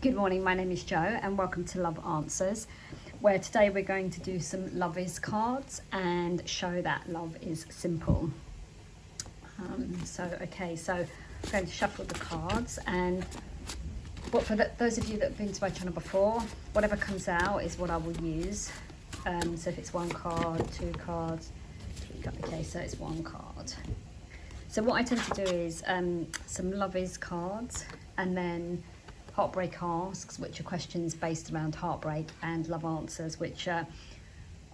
Good morning, my name is Jo and welcome to Love Answers, where today we're going to do some Love Is cards and show that love is simple. So I'm going to shuffle the cards, and for those of you that have been to my channel before, whatever comes out is what I will use. So if it's one card, two cards, three cards, okay, so it's one card. So what I tend to do is some Love Is cards, and then Heartbreak Asks, which are questions based around heartbreak, and Love Answers, which are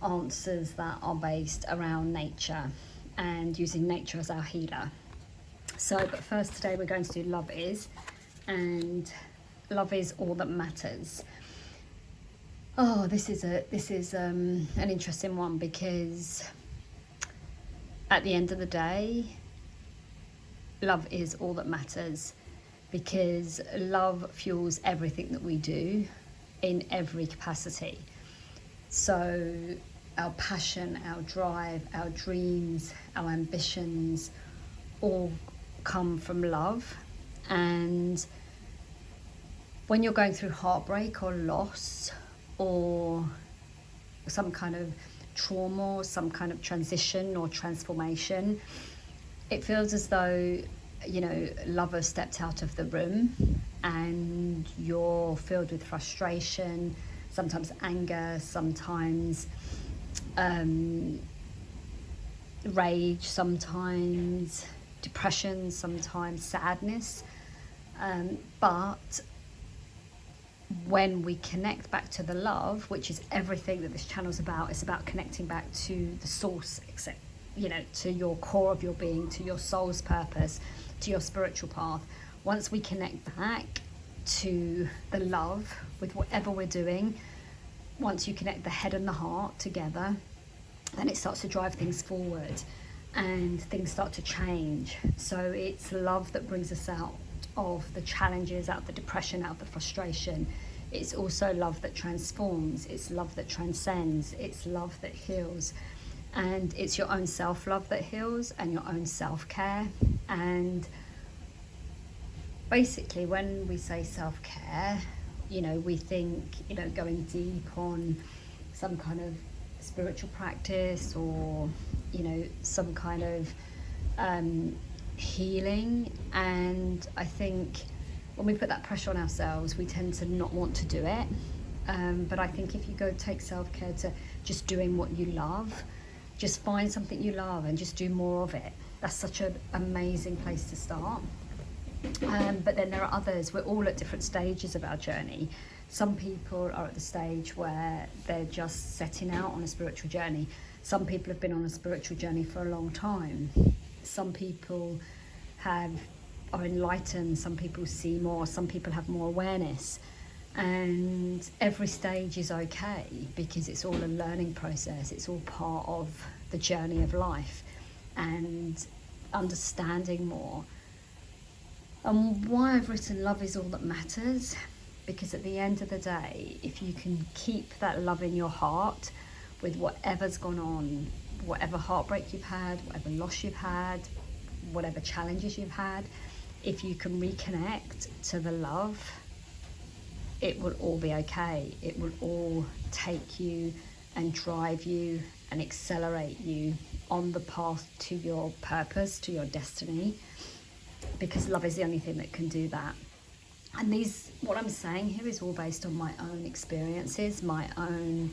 answers that are based around nature and using nature as our healer. But first today we're going to do Love Is, and love is all that matters. Oh, this is an interesting one, because at the end of the day, love is all that matters, because love fuels everything that we do in every capacity. So our passion, our drive, our dreams, our ambitions all come from love. And when you're going through heartbreak or loss or some kind of trauma or some kind of transition or transformation, it feels as though, love has stepped out of the room and you're filled with frustration, sometimes anger, sometimes rage, sometimes depression, sometimes sadness. But when we connect back to the love, which is everything that this channel's about, it's about connecting back to the source, to your core of your being, to your soul's purpose, to your spiritual path. Once we connect back to the love with whatever we're doing, once you connect the head and the heart together, then it starts to drive things forward and things start to change. So it's love that brings us out of the challenges, out of the depression, out of the frustration. It's also love that transforms, it's love that transcends, it's love that heals. And it's your own self-love that heals, and your own self-care. And basically, when we say self-care, we think, going deep on some kind of spiritual practice, or, some kind of healing. And I think when we put that pressure on ourselves, we tend to not want to do it. But I think if you go take self-care to just doing what you love, just find something you love and just do more of it. That's such an amazing place to start. But then there are others. We're all at different stages of our journey. Some people are at the stage where they're just setting out on a spiritual journey. Some people have been on a spiritual journey for a long time. Some people are enlightened. Some people see more. Some people have more awareness. And every stage is okay, because it's all a learning process. It's all part of the journey of life and understanding more. And why I've written Love Is All That Matters, because at the end of the day, if you can keep that love in your heart with whatever's gone on, whatever heartbreak you've had, whatever loss you've had, whatever challenges you've had, if you can reconnect to the love, it will all be okay. It will all take you and drive you and accelerate you on the path to your purpose, to your destiny, because love is the only thing that can do that. And what I'm saying here is all based on my own experiences, my own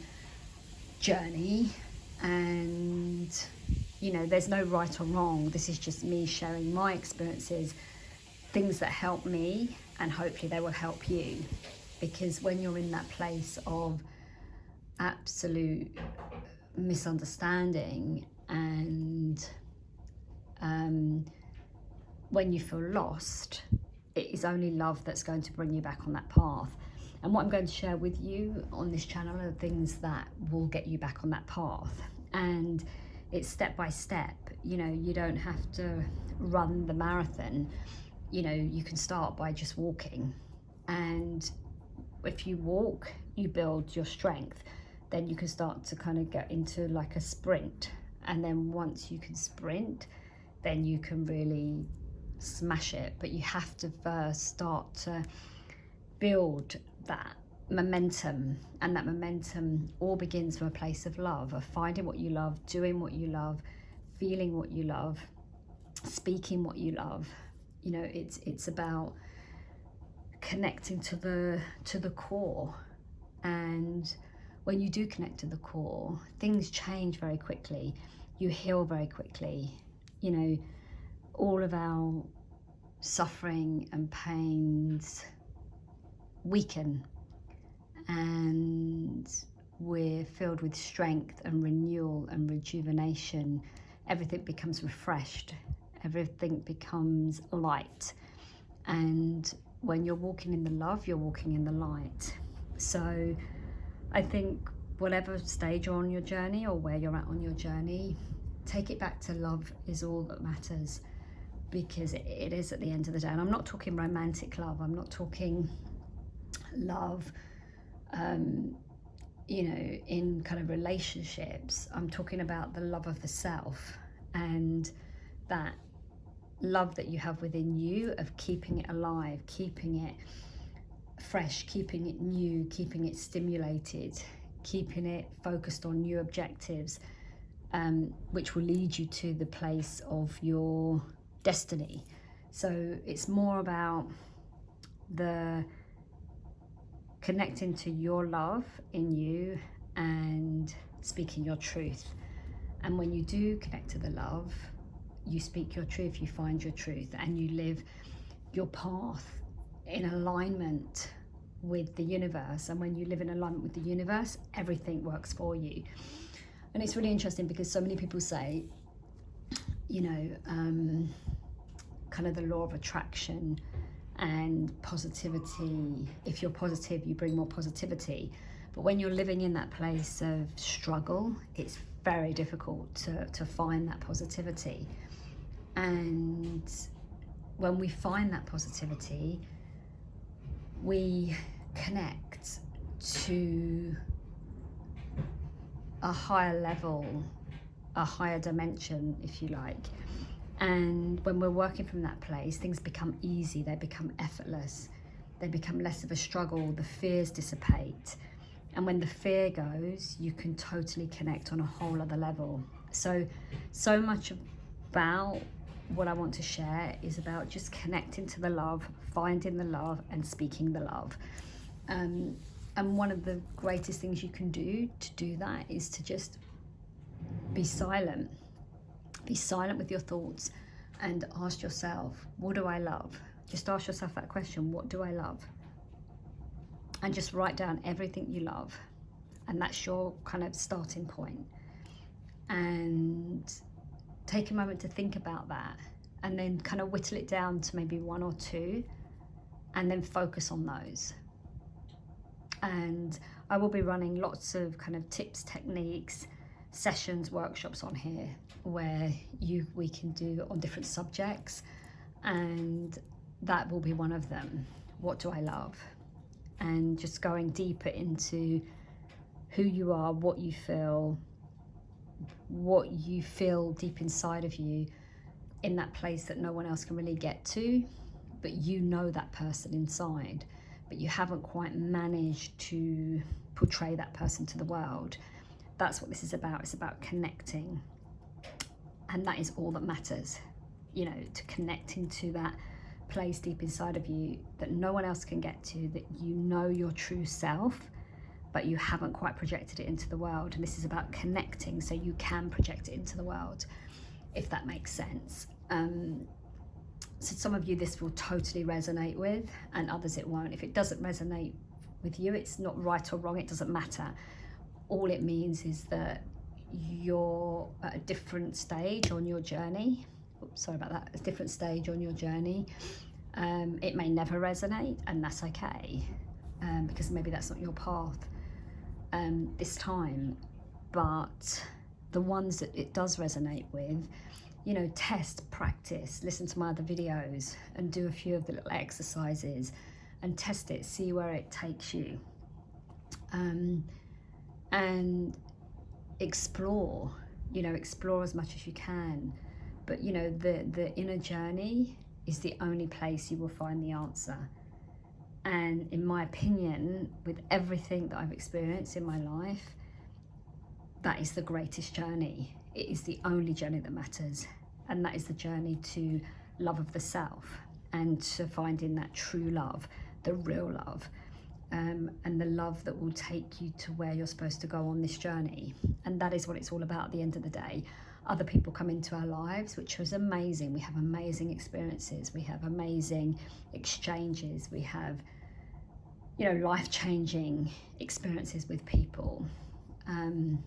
journey, and there's no right or wrong. This is just me sharing my experiences, things that help me, and hopefully they will help you. Because when you're in that place of absolute misunderstanding, and when you feel lost, it is only love that's going to bring you back on that path. And what I'm going to share with you on this channel are things that will get you back on that path. And it's step by step. You don't have to run the marathon. You can start by just walking. And if you walk, you build your strength. Then you can start to kind of get into like a sprint. And then once you can sprint, then you can really smash it. But you have to first start to build that momentum, and that momentum all begins from a place of love, of finding what you love, doing what you love, feeling what you love, speaking what you love. You know, it's about connecting to the core. And when you do connect to the core, things change very quickly, you heal very quickly. You know, all of our suffering and pains weaken, and we're filled with strength and renewal and rejuvenation. Everything becomes refreshed, everything becomes light. And when you're walking in the love, you're walking in the light. So I think whatever stage you're on your journey, or where you're at on your journey, take it back to love is all that matters, because it is at the end of the day. And I'm not talking romantic love, I'm not talking love you know, in kind of relationships. I'm talking about the love of the self, and that love that you have within you, of keeping it alive, keeping it fresh, keeping it new, keeping it stimulated, keeping it focused on new objectives, which will lead you to the place of your destiny. So it's more about the connecting to your love in you and speaking your truth. And when you do connect to the love, you speak your truth, you find your truth, and you live your path in alignment with the universe. And when you live in alignment with the universe, everything works for you. And it's really interesting, because so many people say, you know, kind of the law of attraction and positivity. If you're positive, you bring more positivity. But when you're living in that place of struggle, it's very difficult to find that positivity. And when we find that positivity, we connect to a higher level, a higher dimension, if you like. And when we're working from that place, things become easy, they become effortless, they become less of a struggle, the fears dissipate. And when the fear goes, you can totally connect on a whole other level. So much about what I want to share is about just connecting to the love, finding the love, and speaking the love. And one of the greatest things you can do to do that is to just be silent. Be silent with your thoughts and ask yourself, what do I love? Just ask yourself that question, what do I love? And just write down everything you love. And that's your kind of starting point. And take a moment to think about that, and then kind of whittle it down to maybe one or two, and then focus on those. And I will be running lots of kind of tips, techniques, sessions, workshops on here, where we can do on different subjects, and that will be one of them. What do I love? And just going deeper into who you are, what you feel deep inside of you, in that place that no one else can really get to, but you know that person inside, but you haven't quite managed to portray that person to the world. That's what this is about. It's about connecting, and that is all that matters, you know, to connecting to that place deep inside of you that no one else can get to, that you know your true self, but you haven't quite projected it into the world. And this is about connecting so you can project it into the world, if that makes sense. So some of you this will totally resonate with, and others it won't. If it doesn't resonate with you, it's not right or wrong, it doesn't matter. All it means is that you're at a different stage on your journey. Oops, sorry about that. A different stage on your journey. It may never resonate, and that's okay, because maybe that's not your path this time. But the ones that it does resonate with, you know, test, practice, listen to my other videos, and do a few of the little exercises, and test it, see where it takes you. And explore, you know, explore as much as you can. But, you know, the inner journey is the only place you will find the answer. And in my opinion, with everything that I've experienced in my life, that is the greatest journey. It is the only journey that matters. And that is the journey to love of the self and to finding that true love, the real love, and the love that will take you to where you're supposed to go on this journey. And that is what it's all about at the end of the day. Other people come into our lives, which was amazing. We have amazing experiences. We have amazing exchanges. We have, life-changing experiences with people. And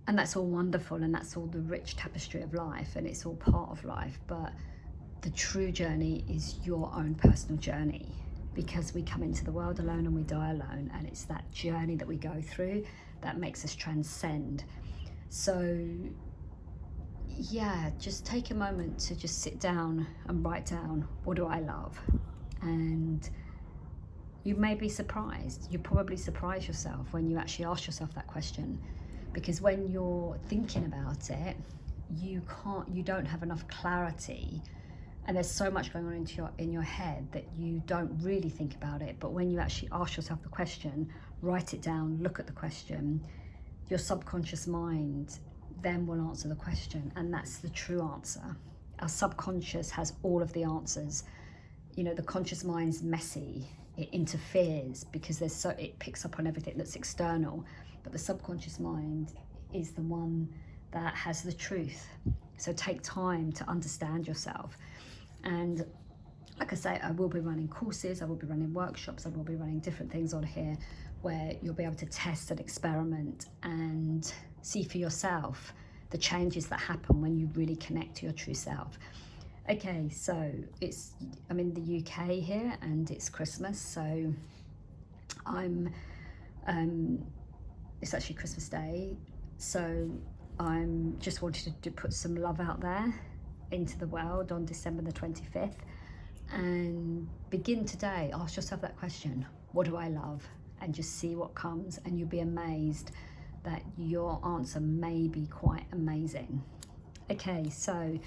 that's all wonderful, and that's all the rich tapestry of life, and it's all part of life. But the true journey is your own personal journey, because we come into the world alone and we die alone, and it's that journey that we go through that makes us transcend. So yeah, just take a moment to just sit down and write down, what do I love? And you may be surprised. You probably surprise yourself when you actually ask yourself that question, because when you're thinking about it, you don't have enough clarity, and there's so much going on in your head that you don't really think about it. But when you actually ask yourself the question, write it down, look at the question, your subconscious mind then will answer the question, and that's the true answer. Our subconscious has all of the answers. The conscious mind's messy. It interferes because it picks up on everything that's external, but the subconscious mind is the one that has the truth. So take time to understand yourself. And like I say, I will be running courses, I will be running workshops, I will be running different things on here where you'll be able to test and experiment and see for yourself the changes that happen when you really connect to your true self. Okay, so I'm in the UK here, and it's Christmas, so it's actually Christmas Day, so I'm just wanted to put some love out there into the world on December the 25th, and begin today. Ask yourself that question, what do I love? And just see what comes, and you'll be amazed that your answer may be quite amazing. Okay, so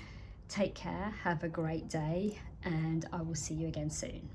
take care, have a great day, and I will see you again soon.